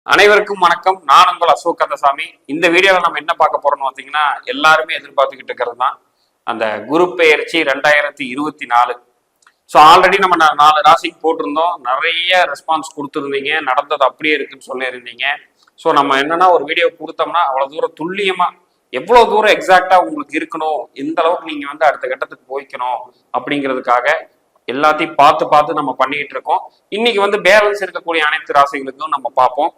அனைவருக்கும் வணக்கம். நான் உங்கள் அசோக் கந்தசாமி. இந்த வீடியோவில் நம்ம என்ன பார்க்க போறோம்னு பார்த்தீங்கன்னா, எல்லாருமே எதிர்பார்த்துக்கிட்டு இருக்கிறது தான் அந்த குரு பெயர்ச்சி 2024. ஸோ ஆல்ரெடி நம்ம 4 ராசிக்கு போட்டிருந்தோம். நிறைய ரெஸ்பான்ஸ் கொடுத்துருந்தீங்க. நடந்தது அப்படியே இருக்குன்னு சொல்லியிருந்தீங்க. ஸோ நம்ம என்னன்னா ஒரு வீடியோ கொடுத்தோம்னா அவ்வளோ தூரம் துல்லியமா எவ்வளோ தூரம் எக்ஸாக்டா உங்களுக்கு இருக்கணும், எந்த அளவுக்கு நீங்க வந்து அடுத்த கட்டத்துக்கு போய்க்கணும் அப்படிங்கிறதுக்காக எல்லாத்தையும் பார்த்து பார்த்து நம்ம பண்ணிட்டு இருக்கோம். இன்னைக்கு வந்து பேலன்ஸ் இருக்கக்கூடிய அனைத்து ராசிகளுக்கும் நம்ம பார்ப்போம்.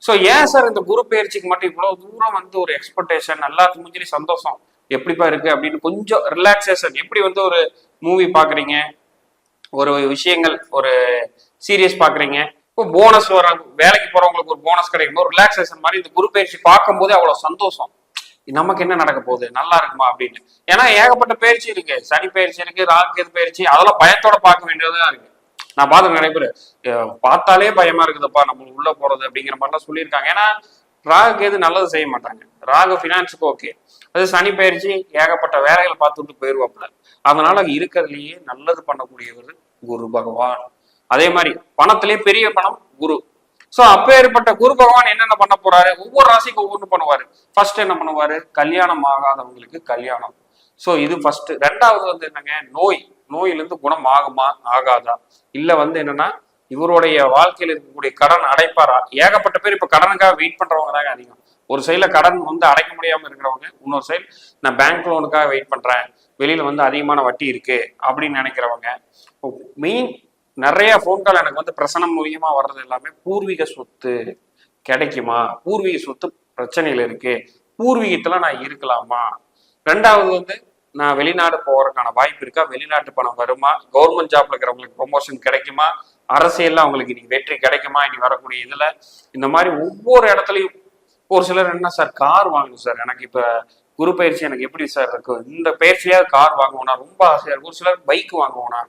ஸோ ஏன் சார் இந்த குரு பயிற்சிக்கு மட்டும் இவ்வளவு தூரம் வந்து ஒரு எக்ஸ்பெக்டேஷன், எல்லாத்துக்கும் முடிஞ்சு சந்தோஷம் எப்படிப்பா இருக்கு அப்படின்னு கொஞ்சம் ரிலாக்ஸேஷன், எப்படி வந்து ஒரு மூவி பாக்குறீங்க, ஒரு விஷயங்கள், ஒரு சீரியஸ் பாக்குறீங்க, இப்போ போனஸ் வர வேலைக்கு போறவங்களுக்கு ஒரு போனஸ் கிடைக்கும் போது ரிலாக்ஸேஷன் மாதிரி இந்த குரு பயிற்சி பார்க்கும் போதே அவ்வளவு சந்தோஷம். நமக்கு என்ன நடக்க போகுது, நல்லா இருக்குமா அப்படின்னு. ஏன்னா ஏகப்பட்ட பயிற்சி இருக்கு, சனி பயிற்சி இருக்கு, ராகு பயிற்சி, அதெல்லாம் பயத்தோட பார்க்க வேண்டியதா இருக்கு. நான் பார்த்து நிறைய பேர் பார்த்தாலே பயமா இருக்குதுப்பா நம்ம உள்ள போறது அப்படிங்கிற மாதிரிலாம் சொல்லியிருக்காங்க. ஏன்னா ராகுக்கு எது நல்லது செய்ய மாட்டாங்க. ராகு ஃபினான்ஸுக்கு ஓகே, அது சனி பயிற்சி ஏகப்பட்ட வேலைகளை பார்த்துட்டு போயிடுவாப்புல. அதனால இருக்கிறதுலயே நல்லது பண்ணக்கூடியவர் குரு பகவான். அதே மாதிரி பணத்திலேயே பெரிய பணம் குரு. ஸோ அப்பேற்பட்ட குரு பகவான் என்னென்ன பண்ண போறாரு, ஒவ்வொரு ராசிக்கும் ஒவ்வொன்று பண்ணுவாரு. ஃபர்ஸ்ட் என்ன பண்ணுவாரு, கல்யாணம் ஆகாதவங்களுக்கு கல்யாணம். ஸோ இது ஃபர்ஸ்ட். ரெண்டாவது வந்து என்னங்க, நோயிலிருந்து குணம் ஆகுமா ஆகாதா, இல்ல வந்து என்னன்னா இவருடைய வாழ்க்கையில் இருக்கக்கூடிய கடன் அடைப்பாரா. ஏகப்பட்ட பேர் இப்ப கடனுக்காக வெயிட் பண்றவங்க தாங்க அதிகம். ஒரு சைட்ல கடன் வந்து அடைக்க முடியாம இருக்கிறவங்க, இன்னொரு சைடு நான் பேங்க் லோனுக்காக வெயிட் பண்றேன், வெளியில வந்து அதிகமான வட்டி இருக்கு அப்படின்னு நினைக்கிறவங்க. மெயின் நிறைய போன் கால் எனக்கு வந்து பிரசனம் மூலியமா வர்றது எல்லாமே பூர்வீக சொத்து கிடைக்குமா, பூர்வீக சொத்து பிரச்சனைகள் இருக்கு, பூர்வீகத்துல நான் இருக்கலாமா, ரெண்டாவது வந்து நான் வெளிநாடு போறதுக்கான வாய்ப்பு இருக்கா, வெளிநாட்டு பணம் வருமா, கவர்மெண்ட் ஜாப்ல இருக்கிறவங்களுக்கு ப்ரொமோஷன் கிடைக்குமா, அரசியல்ல அவங்களுக்கு இன்னைக்கு வெற்றி கிடைக்குமா, இனி வரக்கூடிய இதுல. இந்த மாதிரி ஒவ்வொரு இடத்துலயும் ஒரு சிலர் என்ன சார் கார் வாங்கணும் சார், எனக்கு இப்ப குரு பயிற்சி எனக்கு எப்படி சார் இருக்கு, இந்த பயிற்சியாவது கார் வாங்குவோனா ரொம்ப ஆசையா இருக்கு. ஒரு சிலர் பைக் வாங்குவோனா,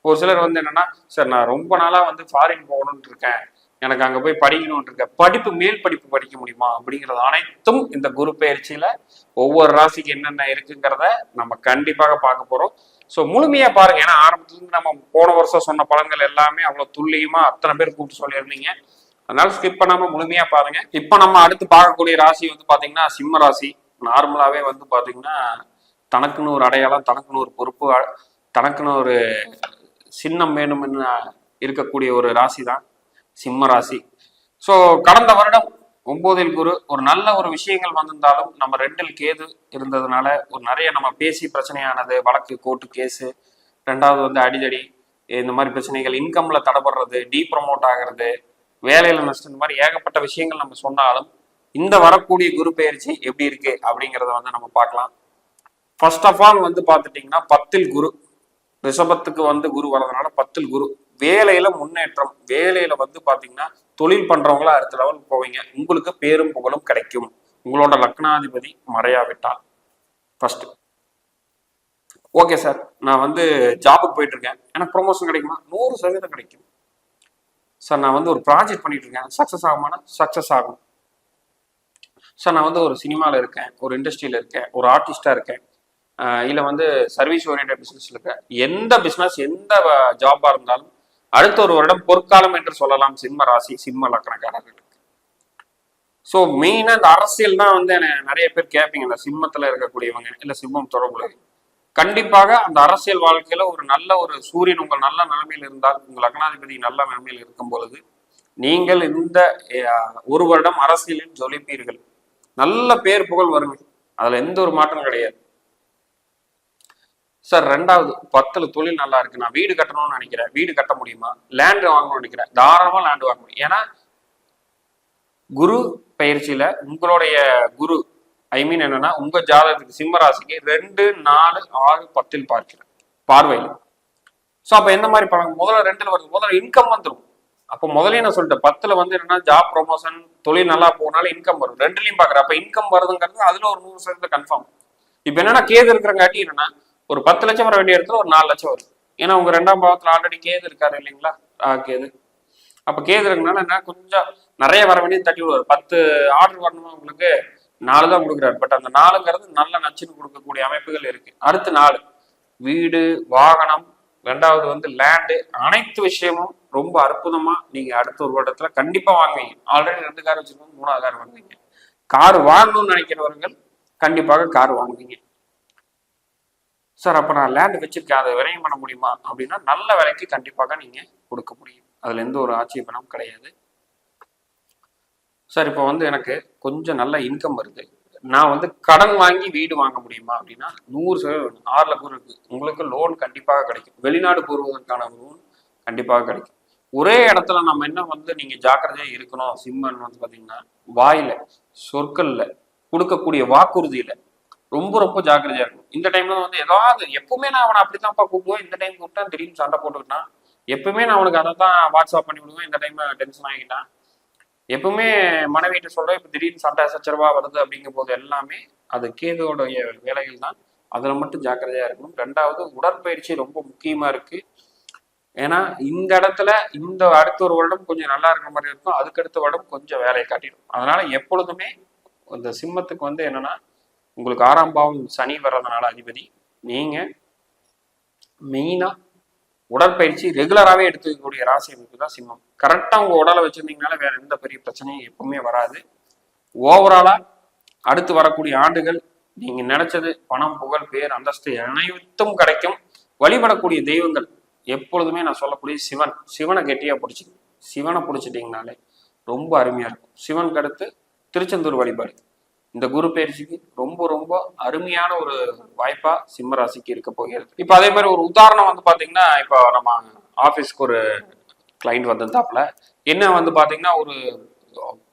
ஒரு சிலர் வந்து என்னன்னா சார் நான் ரொம்ப நாளா வந்து ஃபாரின் போகணும்னு இருக்கேன், எனக்கு அங்க போய் படிக்கணும்னு இருக்க, படிப்பு மேல் படிப்பு படிக்க முடியுமா அப்படிங்கிறது அனைத்தும் இந்த குரு பயிற்சியில ஒவ்வொரு ராசிக்கு என்னென்ன இருக்குங்கிறத நம்ம கண்டிப்பாக பார்க்க போறோம். ஸோ முழுமையா பாருங்க. ஏன்னா ஆரம்பத்துல இருந்து நம்ம போன வருஷம் சொன்ன பலன்கள் எல்லாமே அவ்வளவு துல்லியமா அத்தனை பேர் கூப்பிட்டு சொல்லியிருந்தீங்க. அதனால ஸ்கிப் பண்ணாம முழுமையா பாருங்க. இப்ப நம்ம அடுத்து பார்க்கக்கூடிய ராசி வந்து பாத்தீங்கன்னா சிம்ம ராசி. நார்மலாவே வந்து பாத்தீங்கன்னா தனக்குன்னு ஒரு அடையாளம், தனக்குன்னு ஒரு பொறுப்பு, தனக்குன்னு ஒரு சின்னம் வேணும்னு இருக்கக்கூடிய ஒரு ராசி தான் சிம்ம ராசி. ஸோ கடந்த வருடம் 9ல் குரு, ஒரு நல்ல ஒரு விஷயங்கள் வந்திருந்தாலும் நம்ம 2ல் கேது இருந்ததுனால ஒரு நிறைய நம்ம பேசி பிரச்சனையானது, வழக்கு, கோர்ட்டு கேஸு, ரெண்டாவது வந்து அடிதடி, இந்த மாதிரி பிரச்சனைகள், இன்கம்ல தடைபடுறது, டீப்ரமோட் ஆகிறது, வேலையில நஷ்டம், இந்த மாதிரி ஏகப்பட்ட விஷயங்கள் நம்ம சொன்னாலும் இந்த வரக்கூடிய குரு பயிற்சி எப்படி இருக்கு அப்படிங்கிறத வந்து நம்ம பார்க்கலாம். ஃபர்ஸ்ட் ஆஃப் ஆல் வந்து பார்த்துட்டீங்கன்னா 10ல் குரு, ரிஷபத்துக்கு வந்து குரு வரதுனால 10ல் குரு. வேலையில முன்னேற்றம், வேலையில வந்து பாத்தீங்கன்னா தொழில் பண்றவங்களா அடுத்த லெவலுக்கு போவீங்க, உங்களுக்கு பேரும் புகழும் கிடைக்கும், உங்களோட லக்னாதிபதி மறையாவிட்டால். ஃபர்ஸ்ட் ஓகே சார் நான் வந்து ஜாபுக்கு போயிட்டு இருக்கேன், எனக்கு ப்ரொமோஷன் கிடைக்குமா, 100% கிடைக்கும் சார். நான் வந்து ஒரு ப்ராஜெக்ட் பண்ணிட்டு இருக்கேன், சக்சஸ் ஆகுமானா சக்சஸ் ஆகும் சார். நான் வந்து ஒரு சினிமால இருக்கேன், ஒரு இண்டஸ்ட்ரியில இருக்கேன், ஒரு ஆர்டிஸ்டா இருக்கேன், இல்ல வந்து சர்வீஸ் ஓரியன்டட் பிசினஸ்ல இருக்க, எந்த பிசினஸ் எந்த ஜாபா இருந்தாலும் அடுத்த ஒரு வருடம் பொற்காலம் என்று சொல்லலாம் சிம்ம ராசி, சிம்ம லக்னக்காரர்களுக்கு. ஸோ மெயினா இந்த அரசியல் தான் வந்து நிறைய பேர் கேட்பீங்க, இந்த சிம்மத்துல இருக்கக்கூடியவங்க இல்ல சிம்மம் தொடர்புல. கண்டிப்பாக அந்த அரசியல் வாழ்க்கையில ஒரு நல்ல ஒரு சூரியன் உங்கள் நல்ல நிலைமையில் இருந்தால், உங்கள் லக்னாதிபதி நல்ல நிலைமையில் இருக்கும் பொழுது நீங்கள் இந்த ஒரு வருடம் அரசியலில் ஜொலிப்பீர்கள், நல்ல பேர் புகழ் வருங்க, அதுல எந்த ஒரு மாற்றம் கிடையாது சார். ரெண்டாவது 10ல் தொழில் நல்லா இருக்கு, நான் வீடு கட்டணும்னு நினைக்கிறேன், வீடு கட்ட முடியுமா, லேண்ட் வாங்கணும்னு நினைக்கிறேன், தாராளமா லேண்ட் வாங்க முடியும். ஏன்னா குரு பயிற்சியில உங்களுடைய குரு என்னன்னா உங்க ஜாதகத்துக்கு சிம்ம ராசிக்கு 2, 4, 6, 10ல் பார்க்கிறேன் பார்வையில். ஸோ அப்ப எந்த மாதிரி பழங்க, முதல்ல 2ல் வருது, முதல்ல இன்கம் வந்துடும். அப்போ முதலே நான் சொல்லிட்டேன் 10ல் வந்து என்னன்னா ஜாப் ப்ரொமோஷன், தொழில் நல்லா போனாலும் இன்கம் வரும். 2லையும் பாக்குறேன், அப்ப இன்கம் வருதுங்கிறது அதுல ஒரு 100% கன்ஃபார்ம். இப்ப என்னன்னா கேது இருக்கிறங்காட்டி என்னன்னா ஒரு 10 லட்சம் வர வேண்டிய இடத்துல ஒரு 4 லட்சம் வரும். ஏன்னா உங்க 2ஆம் பாவத்துல ஆல்ரெடி கேது இருக்காரு இல்லைங்களா, கேது. அப்ப கேது இருக்கனால என்ன கொஞ்சம் நிறைய வர வேண்டியது தட்டி விடுவார். 10 ஆர்டர் வரணுமா உங்களுக்கு, 4 தான் கொடுக்குறாரு. பட் அந்த 4ங்கிறது நல்ல நச்சுன்னு கொடுக்கக்கூடிய அமைப்புகள் இருக்கு. அடுத்து 4 வீடு, வாகனம், ரெண்டாவது வந்து லேண்டு, அனைத்து விஷயமும் ரொம்ப அற்புதமா நீங்க அடுத்த ஒரு வருடத்துல கண்டிப்பா வாங்குவீங்க. ஆல்ரெடி 2 கார் வச்சிருக்கோம், 3வது கார் வாங்குவீங்க. கார் வாங்கணும்னு நினைக்கிறவர்கள் கண்டிப்பாக கார் வாங்குவீங்க. சார் அப்ப நான் லேண்ட் வச்சிருக்கேன், அதை விரயம் பண்ண முடியுமா அப்படின்னா நல்ல விலைக்கு கண்டிப்பாக நீங்க கொடுக்க முடியும். அதுல எந்த ஒரு ஆட்சேபனும் கிடையாது. சார் இப்போ வந்து எனக்கு கொஞ்சம் நல்ல இன்கம் வருது, நான் வந்து கடன் வாங்கி வீடு வாங்க முடியுமா அப்படின்னா 100% 6 பேர் இருக்கு. உங்களுக்கு லோன் கண்டிப்பாக கிடைக்கும். வெளிநாடு போடுவதற்கான லோன் கண்டிப்பாக கிடைக்கும். ஒரே இடத்துல நம்ம என்ன வந்து நீங்க ஜாக்கிரதையா இருக்கணும். சிம்மன் வந்து பாத்தீங்கன்னா வாயில, சொற்கள்ல, கொடுக்கக்கூடிய வாக்குறுதியில ரொம்ப ரொம்ப ஜாக்கிரதையா இருக்கும். இந்த டைம்ல வந்து ஏதாவது எப்பவுமே நான் அவனை அப்படித்தான்ப்பா கூப்பிடுவேன், இந்த டைம் கூப்பிட்டேன் திடீர்னு சண்டை போட்டுக்கிட்டான், எப்பவுமே நான் அவனுக்கு அதை தான் வாட்ஸ்அப் பண்ணி விடுவேன், இந்த டைம் டென்ஷன் ஆகிட்டான், எப்பவுமே மனைவிட்டு சொல்றேன், இப்ப திடீர்னு சண்டை சச்சரவா வருது அப்படிங்கும் போது எல்லாமே அது கேதுவோடைய வேலைகள் தான். அதுல மட்டும் ஜாக்கிரதையா இருக்கணும். 2வது உடற்பயிற்சி ரொம்ப முக்கியமா இருக்கு. ஏன்னா இந்த இடத்துல இந்த அடுத்த ஒரு வருடம் கொஞ்சம் நல்லா இருக்கிற மாதிரி இருக்கும், அதுக்கடுத்த வருடம் கொஞ்சம் வேலையை காட்டிடும். அதனால எப்பொழுதுமே இந்த சிம்மத்துக்கு வந்து என்னன்னா உங்களுக்கு 6ஆம் பாவம் சனி வர்றதுனால அதிபதி, நீங்க மெயினா உடற்பயிற்சி ரெகுலராகவே எடுத்துக்கக்கூடிய ராசி அமைப்பு தான் சிம்மம். கரெக்டாக உங்க உடலை வச்சிருந்தீங்கனால வேற எந்த பெரிய பிரச்சனையும் எப்பவுமே வராது. ஓவராலா அடுத்து வரக்கூடிய ஆண்டுகள் நீங்க நினைச்சது பணம், புகழ், பேர், அந்தஸ்து அனைத்தும் கிடைக்கும். வழிபடக்கூடிய தெய்வங்கள் எப்பொழுதுமே நான் சொல்லக்கூடிய சிவன். சிவனை கெட்டியா பிடிச்சிக்கணும். சிவனை பிடிச்சிட்டிங்கனாலே ரொம்ப அருமையா இருக்கும். சிவனுக்கு அடுத்து திருச்செந்தூர் வழிபாடு இந்த குரு பயிற்சிக்கு ரொம்ப ரொம்ப அருமையான ஒரு வாய்ப்பா சிம்ம ராசிக்கு இருக்க போகிறது. இப்ப அதே மாதிரி ஒரு உதாரணம் வந்து பாத்தீங்கன்னா, இப்போ நம்ம ஆபீஸ்க்கு ஒரு கிளைண்ட் வந்திருந்தாப்புல, என்ன வந்து பாத்தீங்கன்னா ஒரு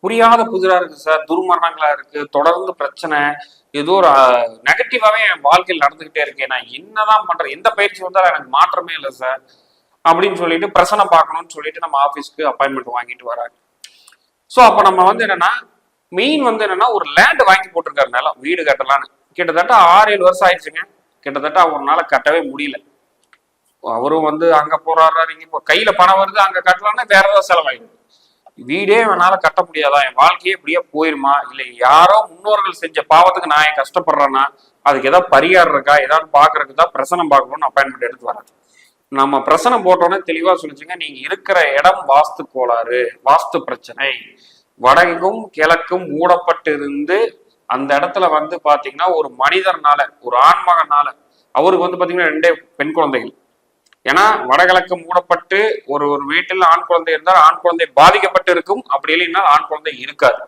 புரியாத புதிரா இருக்கு சார், துர்மரணங்களா இருக்கு, தொடர்ந்து பிரச்சனை, ஏதோ ஒரு நெகட்டிவாவே என் வாழ்க்கையில் நடந்துகிட்டே இருக்கேன், நான் என்னதான் பண்றேன், எந்த பயிற்சி வந்தாலும் எனக்கு மாற்றமே இல்லை சார் அப்படின்னு சொல்லிட்டு பிரச்சனை பார்க்கணும்னு சொல்லிட்டு நம்ம ஆபீஸ்க்கு அப்பாயின்மெண்ட் வாங்கிட்டு வராங்க. ஸோ அப்ப நம்ம வந்து என்னன்னா மெயின் வந்து என்னன்னா ஒரு லேண்ட் வாங்கி போட்டிருக்காரு, நிலம் வீடு கட்டலான்னு. கிட்டத்தட்ட 6-7 வருஷம் ஆயிடுச்சுங்க. கிட்டத்தட்ட அவரால் கட்டவே முடியல. அவரும் வந்து அங்க போறாரு, இங்க கையில பணம் வருது, அங்க கட்டலாம்னா வேற ஏதாவது செலவாயிடுது. வீடே என்னால கட்ட முடியாதா, என் வாழ்க்கையே இப்படியே போயிருமா, இல்லை யாரோ முன்னோர்கள் செஞ்ச பாவத்துக்கு நான் ஏன் கஷ்டப்படுறேன்னா அதுக்கு ஏதாவது பரிகாரம் இருக்கா, ஏதாவது பாக்குறதுக்கு தான் பிரசனம் பார்க்கணும்னு அப்பாயின்மெண்ட் எடுத்து வராது. நம்ம பிரசனம் போட்டோன்னே தெளிவா சொல்லிச்சுங்க, நீங்க இருக்கிற இடம் வாஸ்து கோளாறு, வாஸ்து பிரச்சனை, வடக்கும் கிழக்கும் மூடப்பட்டிருந்து அந்த இடத்துல வந்து பாத்தீங்கன்னா ஒரு மனிதர்னால, ஒரு ஆண்மகனால, அவருக்கு வந்து பாத்தீங்கன்னா 2 பெண் குழந்தைகள். ஏன்னா வடகிழக்கு மூடப்பட்டு ஒரு ஒரு வீட்டில் ஆண் குழந்தை இருந்தால் ஆண் குழந்தை பாதிக்கப்பட்டு இருக்கும், அப்படி இல்லைன்னா ஆண் குழந்தை இருக்காது.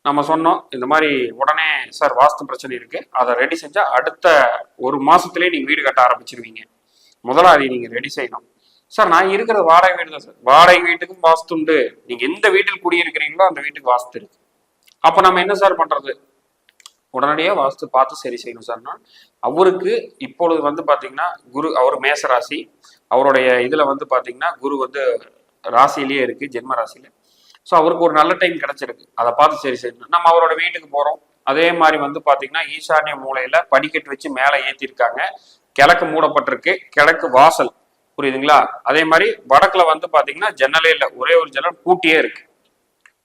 நம்ம சொன்னோம் இந்த மாதிரி உடனே சார் வாஸ்து பிரச்சனை இருக்கு, அதை ரெடி செஞ்சா அடுத்த 1 மாசத்துலயே நீங்க வீடு கட்ட ஆரம்பிச்சிருவீங்க. முதல்ல அதை நீங்க ரெடி செய்யணும். சார் நான் இருக்கிறது வாடகை வீடு தான் சார். வாடகை வீட்டுக்கும் வாஸ்து உண்டு. நீங்க எந்த வீட்டில் குடியிருக்கிறீங்களோ அந்த வீட்டுக்கு வாஸ்து இருக்கு. அப்ப நம்ம என்ன சார் பண்றது? உடனடியாக வாஸ்து பார்த்து சரி செய்யணும் சார்னா, அவருக்கு இப்பொழுது வந்து பாத்தீங்கன்னா குரு, அவர் மேச ராசி, அவருடைய இதுல வந்து பாத்தீங்கன்னா குரு வந்து ராசியிலேயே இருக்கு, ஜென்ம ராசியில. ஸோ அவருக்கு ஒரு நல்ல டைம் கிடைச்சிருக்கு, அதை பார்த்து சரி செய்யணும். நம்ம அவரோட வீட்டுக்கு போறோம். அதே மாதிரி வந்து பாத்தீங்கன்னா ஈசானிய மூலையில படிக்கட்டு வச்சு மேலே ஏற்றிருக்காங்க, கிழக்கு மூடப்பட்டிருக்கு, கிழக்கு வாசல், புரியுதுங்களா? அதே மாதிரி வடக்குல வந்து பாத்தீங்கன்னா ஜன்னலே இல்லை, ஒரே ஒரு ஜன்னல் பூட்டியே இருக்கு.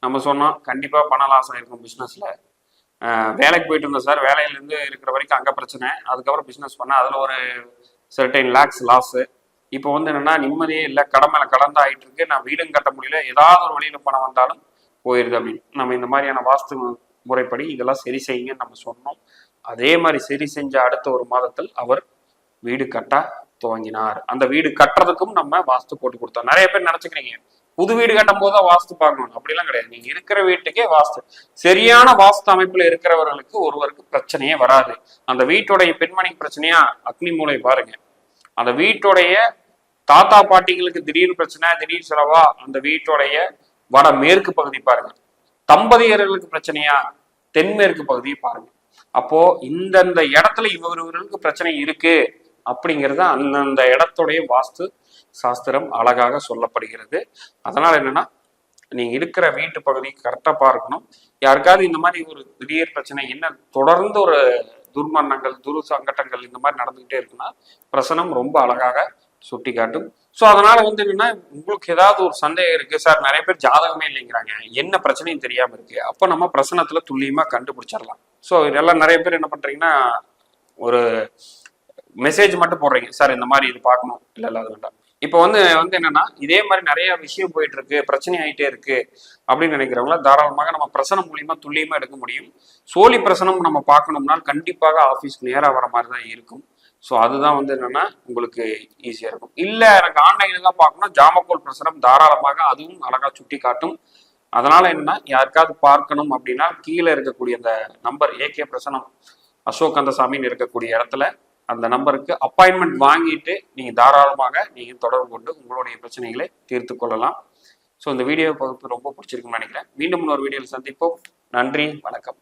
நம்ம சொன்னோம் கண்டிப்பா பண லாசம் இருக்கும் பிசினஸ்ல. வேலைக்கு போயிட்டு இருந்தேன் சார், வேலையிலேருந்து இருக்கிற வரைக்கும் அங்கே பிரச்சனை, அதுக்கப்புறம் பிஸ்னஸ் பண்ணேன், அதில் ஒரு சர்டைன் லேக்ஸ் லாஸு. இப்போ வந்து என்னென்னா நிம்மதியே இல்லை, கடன் மேலே கடன் தான் ஆகிட்டு இருக்கு, நான் வீடும் கட்ட முடியல, ஏதாவது ஒரு வழியில் பணம் வந்தாலும் போயிடுது அப்படின்னு. நம்ம இந்த மாதிரியான வாஸ்து முறைப்படி இதெல்லாம் சரி செய்யுங்கன்னு நம்ம சொன்னோம். அதே மாதிரி சரி செஞ்ச அடுத்த 1 மாதத்தில் அவர் வீடு கட்ட துவங்கினார். அந்த வீடு கட்டுறதுக்கும் நம்ம வாஸ்து போட்டு கொடுத்தோம். நிறைய பேர் நினச்சிக்கிறீங்க புது வீடு கட்டும் போதுதான் வாஸ்து பார்க்கணும், அப்படிலாம் கிடையாது. நீங்க இருக்கிற வீட்டுக்கே வாஸ்து, சரியான வாஸ்து அமைப்புல இருக்கிறவர்களுக்கு ஒருவருக்கு பிரச்சனையே வராது. அந்த வீட்டுடைய பெண்மணி பிரச்சனையா அக்னி மூலை பாருங்க, அந்த வீட்டுடைய தாத்தா பாட்டிகளுக்கு திடீர் பிரச்சனை, திடீர் செலவா அந்த வீட்டுடைய வட மேற்கு பகுதி பாருங்க, தம்பதியர்களுக்கு பிரச்சனையா தென்மேற்கு பகுதியை பாருங்க. அப்போ இந்தந்த இடத்துல இவர்களுக்கு பிரச்சனை இருக்கு அப்படிங்கிறது அந்தந்த இடத்துடைய வாஸ்து சாஸ்திரம் அழகாக சொல்லப்படுகிறது. அதனால என்னன்னா நீங்க இருக்கிற வீட்டு பகுதி கரெக்டா பார்க்கணும். யாருக்காவது இந்த மாதிரி ஒரு திடீர் பிரச்சனை, என்ன தொடர்ந்து ஒரு துர்மரணங்கள், சங்கடங்கள் இந்த மாதிரி நடந்துகிட்டே இருக்குன்னா பிரசனம் ரொம்ப அழகாக சுட்டி காட்டும். ஸோ அதனால வந்து என்னன்னா உங்களுக்கு ஏதாவது ஒரு சந்தேகம் இருக்கு சார், நிறைய பேர் ஜாதகமே இல்லைங்கிறாங்க, என்ன பிரச்சனையும் தெரியாம இருக்கு, அப்போ நம்ம பிரசனத்துல துல்லியமா கண்டுபிடிச்சிடலாம். ஸோ இதெல்லாம் நிறைய பேர் என்ன பண்றீங்கன்னா ஒரு மெசேஜ் மட்டும் போடுறீங்க, சார் இந்த மாதிரி இது பார்க்கணும், இல்லை அது வேண்டாம். இப்போ வந்து வந்து என்னன்னா இதே மாதிரி நிறைய விஷயம் போயிட்டு இருக்கு, பிரச்சனை ஆயிட்டே இருக்கு அப்படின்னு நினைக்கிறவங்கள தாராளமாக நம்ம பிரசனம் மூலியமா துல்லியமா எடுக்க முடியும். சோழி பிரசனம் நம்ம பார்க்கணும்னா கண்டிப்பாக ஆஃபீஸ்க்கு நேராக வர மாதிரி தான் இருக்கும். ஸோ அதுதான் வந்து என்னன்னா உங்களுக்கு ஈஸியா இருக்கும். இல்லை எனக்கு ஆன்லைன்ல தான் பார்க்கணும், ஜாமக்கோல் பிரசனம் தாராளமாக அதுவும் அழகா சுட்டி காட்டும். அதனால என்னன்னா யாருக்காவது பார்க்கணும் அப்படின்னா கீழே இருக்கக்கூடிய அந்த நம்பர் ஏகே பிரசனம் அசோக் கந்தசாமின்னு இருக்கக்கூடிய இடத்துல அந்த நம்பருக்கு அப்பாயின்மெண்ட் வாங்கிட்டு நீங்க தாராளமாக நீங்க தொடர்பு கொண்டு உங்களுடைய பிரச்சனைகளை தீர்த்து கொள்ளலாம். ஸோ இந்த வீடியோ பகுப்பு ரொம்ப பிடிச்சிருக்குன்னு நினைக்கிறேன். மீண்டும் இன்னொரு வீடியோவில் சந்திப்போம். நன்றி, வணக்கம்.